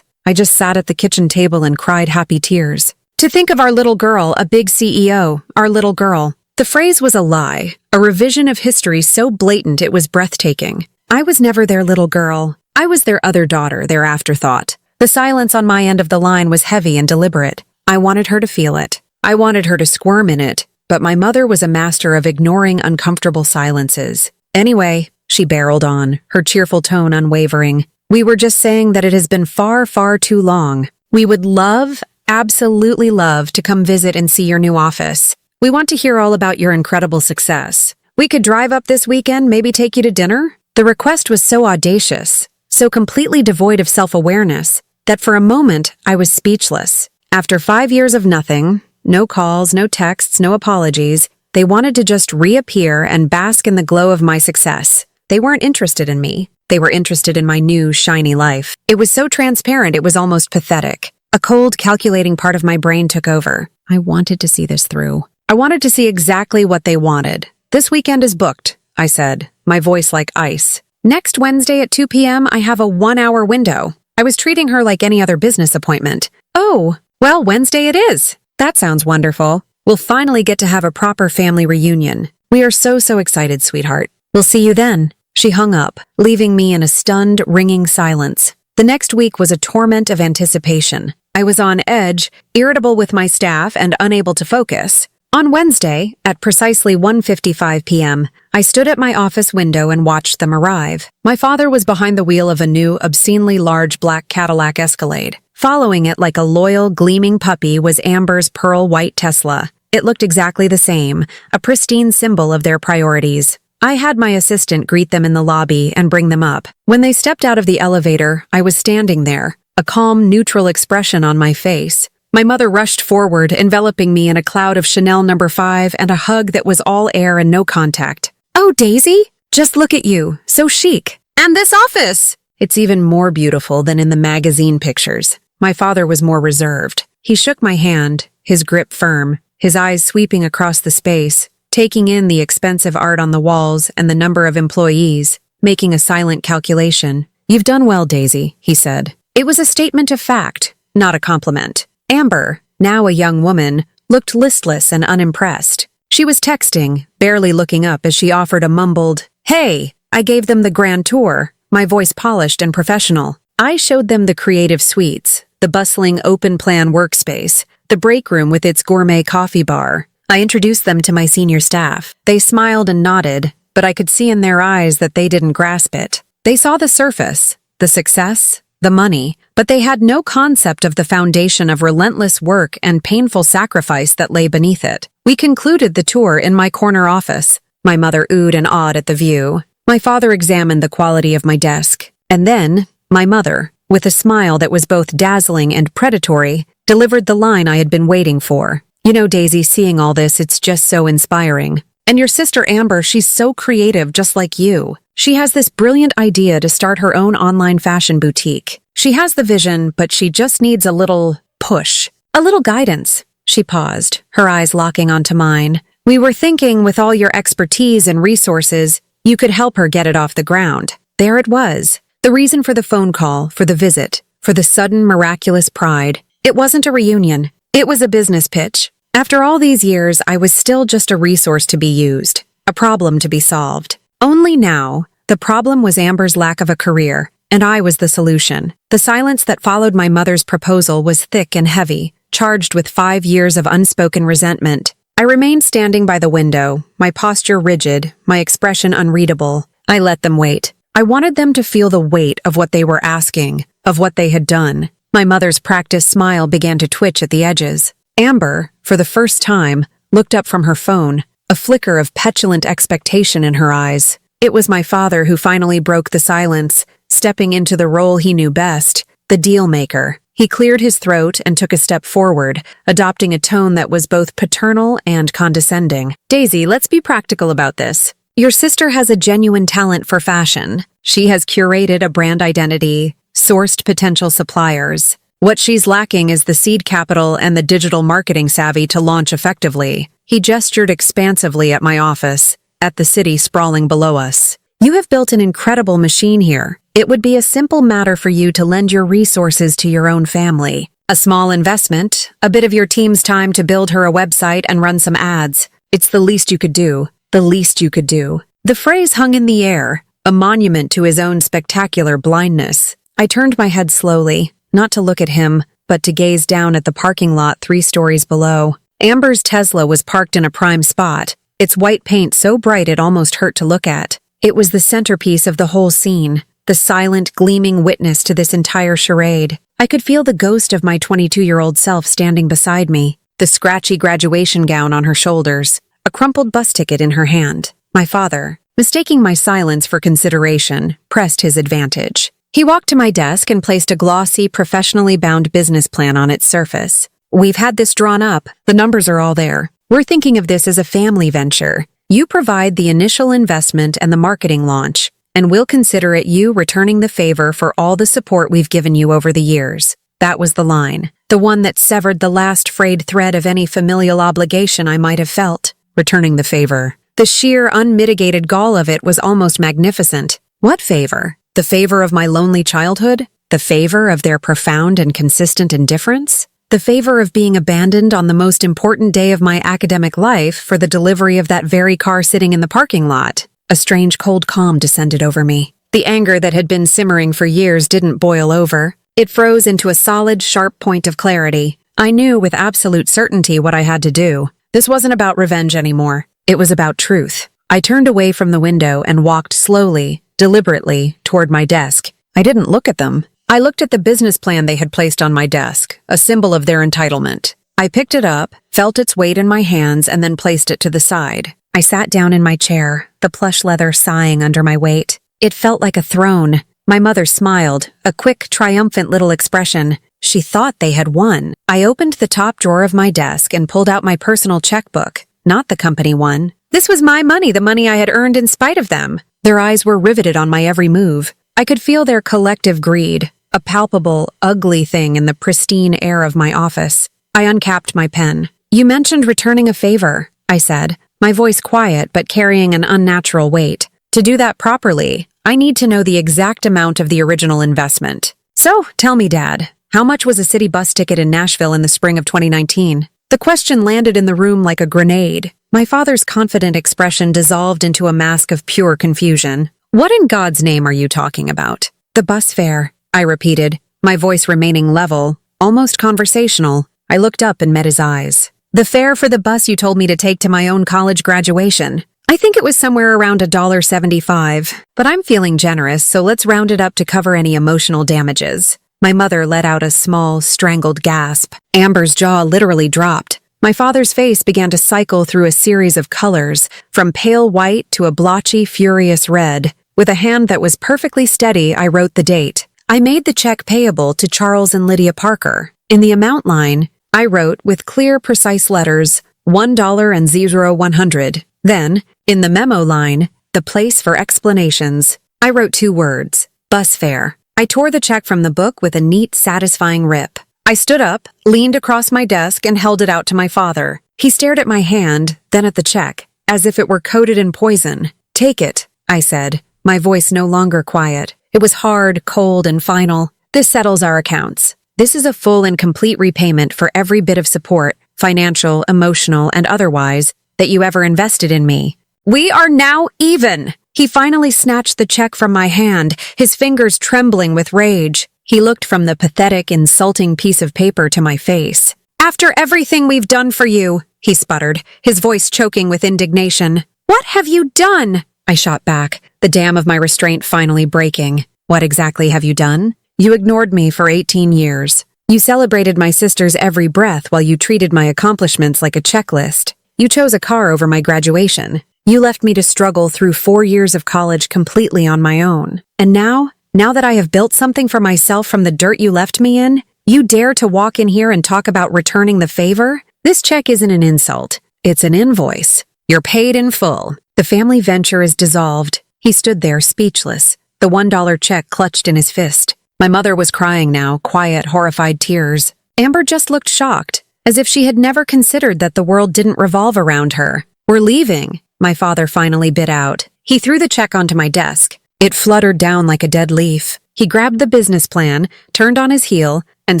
I just sat at the kitchen table and cried happy tears. To think of our little girl, a big CEO, our little girl. The phrase was a lie, a revision of history so blatant it was breathtaking. I was never their little girl. I was their other daughter, their afterthought. The silence on my end of the line was heavy and deliberate. I wanted her to feel it. I wanted her to squirm in it, but my mother was a master of ignoring uncomfortable silences. "Anyway," she barreled on, her cheerful tone unwavering, "we were just saying that it has been far, far too long. We would love, absolutely love, to come visit and see your new office. We want to hear all about your incredible success. We could drive up this weekend, maybe take you to dinner." The request was so audacious, so completely devoid of self-awareness, that for a moment I was speechless. After 5 years of nothing, no calls, no texts, no apologies, they wanted to just reappear and bask in the glow of my success. They weren't interested in me. They were interested in my new, shiny life. It was so transparent it was almost pathetic. A cold, calculating part of my brain took over. I wanted to see this through. I wanted to see exactly what they wanted. "This weekend is booked," I said, my voice like ice. "Next Wednesday at 2 p.m., I have a 1-hour window." I was treating her like any other business appointment. "Oh, well, Wednesday it is. That sounds wonderful. We'll finally get to have a proper family reunion. We are so excited, sweetheart. We'll see you then." She hung up, leaving me in a stunned, ringing silence. The next week was a torment of anticipation. I was on edge, irritable with my staff and unable to focus. On Wednesday, at precisely 1:55 p.m., I stood at my office window and watched them arrive. My father was behind the wheel of a new, obscenely large black Cadillac Escalade. Following it like a loyal, gleaming puppy was Amber's pearl-white Tesla. It looked exactly the same, a pristine symbol of their priorities. I had my assistant greet them in the lobby and bring them up. When they stepped out of the elevator, I was standing there, a calm, neutral expression on my face. My mother rushed forward, enveloping me in a cloud of Chanel No. 5 and a hug that was all air and no contact. "Oh, Daisy, just look at you, so chic. And this office! It's even more beautiful than in the magazine pictures." My father was more reserved. He shook my hand, his grip firm, his eyes sweeping across the space, taking in the expensive art on the walls and the number of employees, making a silent calculation. "You've done well, Daisy," he said. It was a statement of fact, not a compliment. Amber, now a young woman, looked listless and unimpressed. She was texting, barely looking up as she offered a mumbled, "Hey." I gave them the grand tour, my voice polished and professional. I showed them the creative suites, the bustling open-plan workspace, the break room with its gourmet coffee bar. I introduced them to my senior staff. They smiled and nodded, but I could see in their eyes that they didn't grasp it. They saw the surface, the success, the money, but they had no concept of the foundation of relentless work and painful sacrifice that lay beneath it. We concluded the tour in my corner office. My mother oohed and awed at the view. My father examined the quality of my desk. And then, my mother, with a smile that was both dazzling and predatory, delivered the line I had been waiting for. You know, Daisy, seeing all this, it's just so inspiring. And your sister Amber, she's so creative, just like you. She has this brilliant idea to start her own online fashion boutique. She has the vision, but she just needs a little push, a little guidance. She paused, her eyes locking onto mine. We were thinking with all your expertise and resources, you could help her get it off the ground. There it was. The reason for the phone call, for the visit, for the sudden miraculous pride. It wasn't a reunion. It was a business pitch. After all these years, I was still just a resource to be used, a problem to be solved. Only now, the problem was Amber's lack of a career, and I was the solution. The silence that followed my mother's proposal was thick and heavy, charged with 5 years of unspoken resentment. I remained standing by the window, my posture rigid, my expression unreadable. I let them wait. I wanted them to feel the weight of what they were asking, of what they had done. My mother's practiced smile began to twitch at the edges. Amber, for the first time, looked up from her phone, a flicker of petulant expectation in her eyes. It was my father who finally broke the silence, stepping into the role he knew best, the deal-maker. He cleared his throat and took a step forward, adopting a tone that was both paternal and condescending. Daisy, let's be practical about this. Your sister has a genuine talent for fashion. She has curated a brand identity, sourced potential suppliers. What she's lacking is the seed capital and the digital marketing savvy to launch effectively. He gestured expansively at my office, at the city sprawling below us. You have built an incredible machine here. It would be a simple matter for you to lend your resources to your own family. A small investment, a bit of your team's time to build her a website and run some ads. It's the least you could do. The least you could do. The phrase hung in the air, a monument to his own spectacular blindness. I turned my head slowly, not to look at him, but to gaze down at the parking lot 3 stories below. Amber's Tesla was parked in a prime spot, its white paint so bright it almost hurt to look at. It was the centerpiece of the whole scene, the silent, gleaming witness to this entire charade. I could feel the ghost of my 22-year-old self standing beside me, the scratchy graduation gown on her shoulders, a crumpled bus ticket in her hand. My father, mistaking my silence for consideration, pressed his advantage. He walked to my desk and placed a glossy, professionally bound business plan on its surface. We've had this drawn up. The numbers are all there. We're thinking of this as a family venture. You provide the initial investment and the marketing launch, and we'll consider it you returning the favor for all the support we've given you over the years. That was the line, the one that severed the last frayed thread of any familial obligation I might have felt. Returning the favor. The sheer, unmitigated gall of it was almost magnificent. What favor? The favor of my lonely childhood? The favor of their profound and consistent indifference? The favor of being abandoned on the most important day of my academic life for the delivery of that very car sitting in the parking lot? A strange cold calm descended over me. The anger that had been simmering for years didn't boil over. It froze into a solid, sharp point of clarity. I knew with absolute certainty what I had to do. This wasn't about revenge anymore. It was about truth. I turned away from the window and walked slowly, deliberately, toward my desk. I didn't look at them. I looked at the business plan they had placed on my desk, a symbol of their entitlement. I picked it up, felt its weight in my hands, and then placed it to the side. I sat down in my chair, the plush leather sighing under my weight. It felt like a throne. My mother smiled, a quick, triumphant little expression. She thought they had won. I opened the top drawer of my desk and pulled out my personal checkbook, not the company one. This was my money, the money I had earned in spite of them. Their eyes were riveted on my every move. I could feel their collective greed, a palpable, ugly thing in the pristine air of my office. I uncapped my pen. You mentioned returning a favor, I said, my voice quiet but carrying an unnatural weight. To do that properly, I need to know the exact amount of the original investment. So, tell me, Dad, how much was a city bus ticket in Nashville in the spring of 2019? The question landed in the room like a grenade. My father's confident expression dissolved into a mask of pure confusion. What in God's name are you talking about? The bus fare, I repeated, my voice remaining level, almost conversational. I looked up and met his eyes. The fare for the bus you told me to take to my own college graduation. I think it was somewhere around $1.75, but I'm feeling generous, so let's round it up to cover any emotional damages. My mother let out a small, strangled gasp. Amber's jaw literally dropped. My father's face began to cycle through a series of colors, from pale white to a blotchy, furious red. With a hand that was perfectly steady, I wrote the date. I made the check payable to Charles and Lydia Parker. In the amount line, I wrote with clear, precise letters, $1 and 100. Then, in the memo line, the place for explanations, I wrote 2 words, bus fare. I tore the check from the book with a neat, satisfying rip. I stood up, leaned across my desk, and held it out to my father. He stared at my hand, then at the check, as if it were coated in poison. "Take it," I said, my voice no longer quiet. It was hard, cold, and final. "This settles our accounts. This is a full and complete repayment for every bit of support, financial, emotional, and otherwise, that you ever invested in me. We are now even!" He finally snatched the check from my hand, his fingers trembling with rage. He looked from the pathetic, insulting piece of paper to my face. "After everything we've done for you," he sputtered, his voice choking with indignation. "What have you done?" I shot back, the dam of my restraint finally breaking. "What exactly have you done? You ignored me for 18 years. You celebrated my sister's every breath while you treated my accomplishments like a checklist. You chose a car over my graduation. You left me to struggle through 4 years of college completely on my own. And now that I have built something for myself from the dirt you left me in, you dare to walk in here and talk about returning the favor? This check isn't an insult. It's an invoice. You're paid in full. The family venture is dissolved." He stood there, speechless, the $1 check clutched in his fist. My mother was crying now, quiet, horrified tears. Amber just looked shocked, as if she had never considered that the world didn't revolve around her. "We're leaving," my father finally bit out. He threw the check onto my desk. It fluttered down like a dead leaf. He grabbed the business plan, turned on his heel, and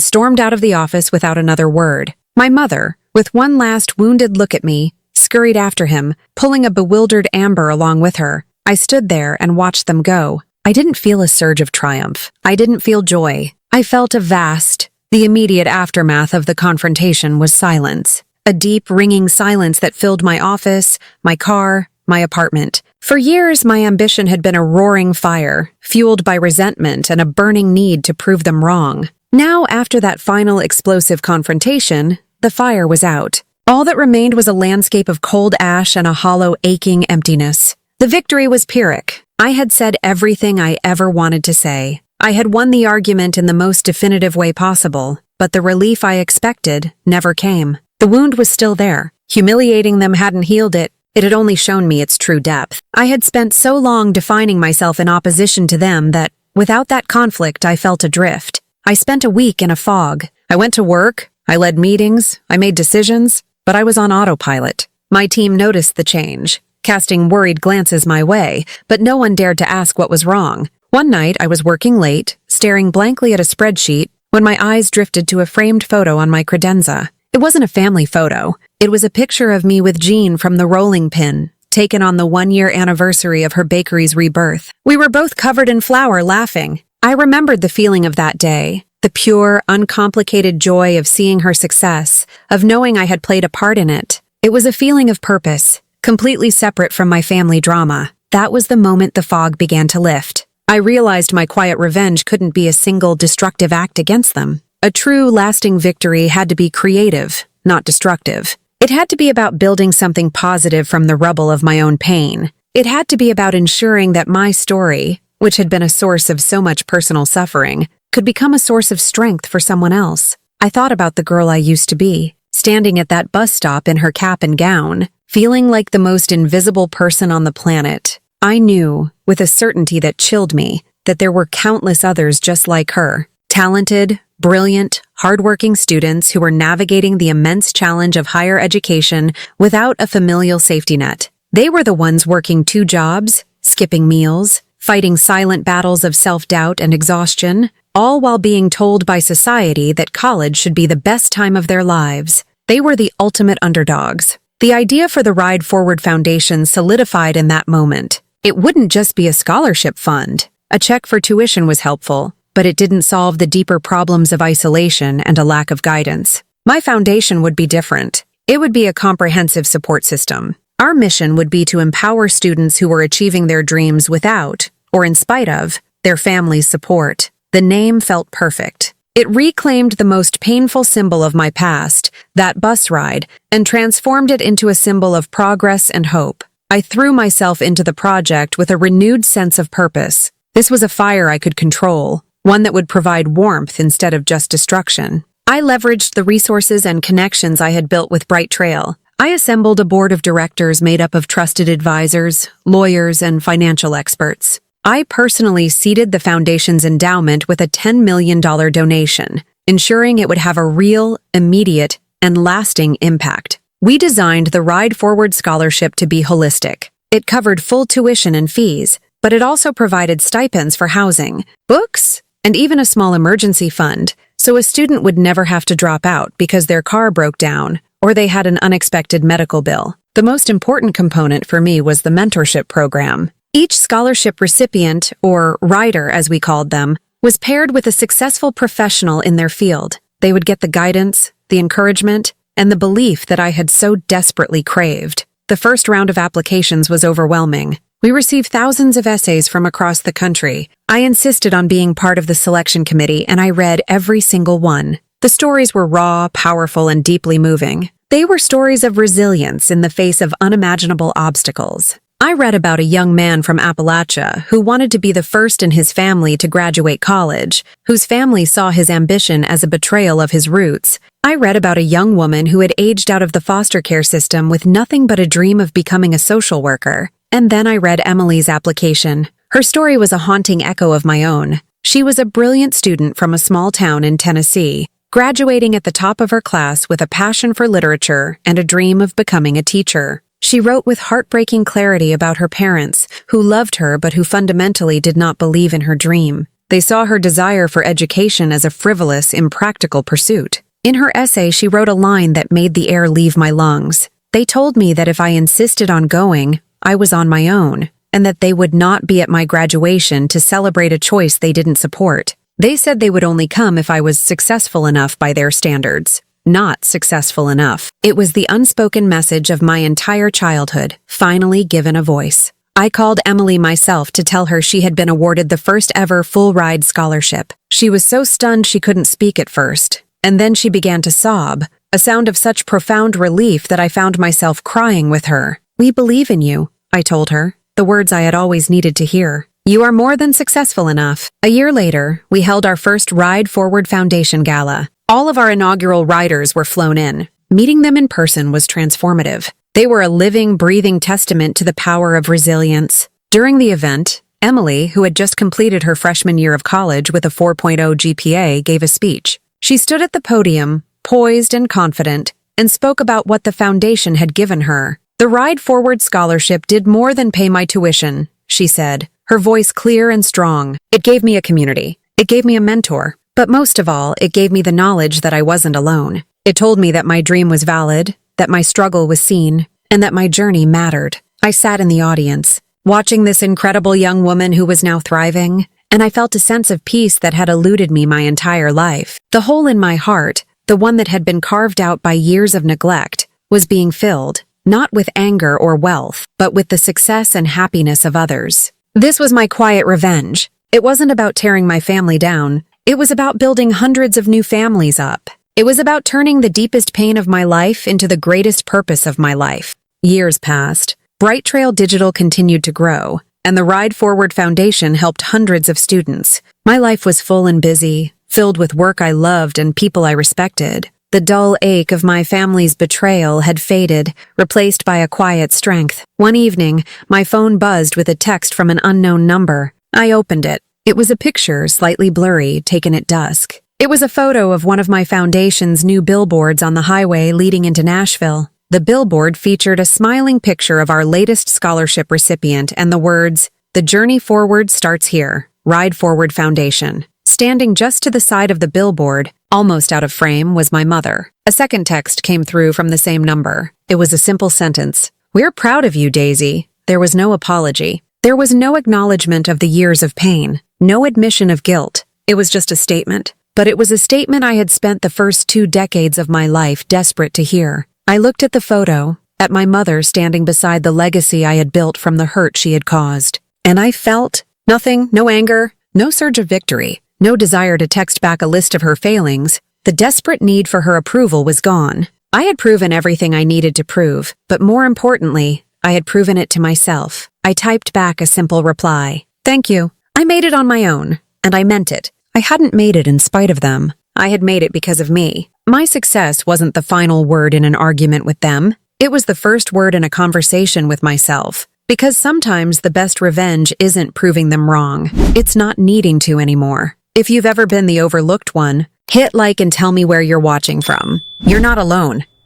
stormed out of the office without another word. My mother, with one last wounded look at me, scurried after him, pulling a bewildered Amber along with her. I stood there and watched them go. I didn't feel a surge of triumph. I didn't feel joy. I felt a vast. The immediate aftermath of the confrontation was silence. A deep, ringing silence that filled my office, my car, my apartment. For years, my ambition had been a roaring fire, fueled by resentment and a burning need to prove them wrong. Now, after that final explosive confrontation, the fire was out. All that remained was a landscape of cold ash and a hollow, aching emptiness. The victory was Pyrrhic. I had said everything I ever wanted to say. I had won the argument in the most definitive way possible, but the relief I expected never came. The wound was still there. Humiliating them hadn't healed it. It had only shown me its true depth. I had spent so long defining myself in opposition to them that, without that conflict, I felt adrift. I spent a week in a fog. I went to work, I led meetings, I made decisions, but I was on autopilot. My team noticed the change, casting worried glances my way, but no one dared to ask what was wrong. One night, I was working late, staring blankly at a spreadsheet, when my eyes drifted to a framed photo on my credenza. It wasn't a family photo. It was a picture of me with Jean from the rolling pin, taken on the 1-year anniversary of her bakery's rebirth. We were both covered in flour, laughing. I remembered the feeling of that day, the pure, uncomplicated joy of seeing her success, of knowing I had played a part in it. It was a feeling of purpose, completely separate from my family drama. That was the moment the fog began to lift. I realized my quiet revenge couldn't be a single destructive act against them. A true, lasting victory had to be creative, not destructive. It had to be about building something positive from the rubble of my own pain. It had to be about ensuring that my story, which had been a source of so much personal suffering, could become a source of strength for someone else. I thought about the girl I used to be, standing at that bus stop in her cap and gown, feeling like the most invisible person on the planet. I knew, with a certainty that chilled me, that there were countless others just like her, talented, brilliant, hardworking students who were navigating the immense challenge of higher education without a familial safety net. They were the ones working 2 jobs, skipping meals, fighting silent battles of self-doubt and exhaustion, all while being told by society that college should be the best time of their lives. They were the ultimate underdogs. The idea for the Ride Forward Foundation solidified in that moment. It wouldn't just be a scholarship fund. A check for tuition was helpful, but it didn't solve the deeper problems of isolation and a lack of guidance. My foundation would be different. It would be a comprehensive support system. Our mission would be to empower students who were achieving their dreams without, or in spite of, their family's support. The name felt perfect. It reclaimed the most painful symbol of my past, that bus ride, and transformed it into a symbol of progress and hope. I threw myself into the project with a renewed sense of purpose. This was a fire I could control, one that would provide warmth instead of just destruction. I leveraged the resources and connections I had built with Bright Trail. I assembled a board of directors made up of trusted advisors, lawyers, and financial experts. I personally seeded the foundation's endowment with a $10 million donation, ensuring it would have a real, immediate, and lasting impact. We designed the Ride Forward Scholarship to be holistic. It covered full tuition and fees, but it also provided stipends for housing, books, and even a small emergency fund, so a student would never have to drop out because their car broke down or they had an unexpected medical bill. The most important component for me was the mentorship program. Each scholarship recipient, or rider as we called them, was paired with a successful professional in their field. They would get the guidance, the encouragement, and the belief that I had so desperately craved. The first round of applications was overwhelming. We received thousands of essays from across the country. I insisted on being part of the selection committee, and I read every single one. The stories were raw, powerful, and deeply moving. They were stories of resilience in the face of unimaginable obstacles. I read about a young man from Appalachia who wanted to be the first in his family to graduate college, whose family saw his ambition as a betrayal of his roots. I read about a young woman who had aged out of the foster care system with nothing but a dream of becoming a social worker. And then I read Emily's application. Her story was a haunting echo of my own. She was a brilliant student from a small town in Tennessee, graduating at the top of her class with a passion for literature and a dream of becoming a teacher. She wrote with heartbreaking clarity about her parents, who loved her but who fundamentally did not believe in her dream. They saw her desire for education as a frivolous, impractical pursuit. In her essay, she wrote a line that made the air leave my lungs. They told me that if I insisted on going, I was on my own, and that they would not be at my graduation to celebrate a choice they didn't support. They said they would only come if I was successful enough by their standards. Not successful enough. It was the unspoken message of my entire childhood, finally given a voice. I called Emily myself to tell her she had been awarded the first ever full-ride scholarship. She was so stunned she couldn't speak at first, and then she began to sob, a sound of such profound relief that I found myself crying with her. "We believe in you," I told her, the words I had always needed to hear. "You are more than successful enough." A year later, we held our first Ride Forward Foundation Gala. All of our inaugural riders were flown in. Meeting them in person was transformative. They were a living, breathing testament to the power of resilience. During the event, Emily, who had just completed her freshman year of college with a 4.0 GPA, gave a speech. She stood at the podium, poised and confident, and spoke about what the foundation had given her. "The Ride Forward Scholarship did more than pay my tuition," she said, her voice clear and strong. "It gave me a community. It gave me a mentor. But most of all, it gave me the knowledge that I wasn't alone. It told me that my dream was valid, that my struggle was seen, and that my journey mattered." I sat in the audience, watching this incredible young woman who was now thriving, and I felt a sense of peace that had eluded me my entire life. The hole in my heart, the one that had been carved out by years of neglect, was being filled, not with anger or wealth, but with the success and happiness of others. This was my quiet revenge. It wasn't about tearing my family down. It was about building hundreds of new families up. It was about turning the deepest pain of my life into the greatest purpose of my life. Years passed. Bright Trail Digital continued to grow, and the Ride Forward Foundation helped hundreds of students. My life was full and busy, filled with work I loved and people I respected. The dull ache of my family's betrayal had faded, replaced by a quiet strength. One evening, my phone buzzed with a text from an unknown number. I opened it. It was a picture, slightly blurry, taken at dusk. It was a photo of one of my foundation's new billboards on the highway leading into Nashville. The billboard featured a smiling picture of our latest scholarship recipient and the words, "The journey forward starts here, Ride Forward Foundation." Standing just to the side of the billboard, almost out of frame, was my mother. A second text came through from the same number. It was a simple sentence. "We're proud of you, Daisy." There was no apology. There was no acknowledgement of the years of pain. No admission of guilt. It was just a statement. But it was a statement I had spent the first 2 decades of my life desperate to hear. I looked at the photo, at my mother standing beside the legacy I had built from the hurt she had caused. And I felt nothing, no anger, no surge of victory, no desire to text back a list of her failings. The desperate need for her approval was gone. I had proven everything I needed to prove, but more importantly, I had proven it to myself. I typed back a simple reply. "Thank you. I made it on my own, and I meant it. I hadn't made it in spite of them. I had made it because of me. My success wasn't the final word in an argument with them. It was the first word in a conversation with myself. Because sometimes the best revenge isn't proving them wrong. It's not needing to anymore. If you've ever been the overlooked one, hit like and tell me where you're watching from. You're not alone.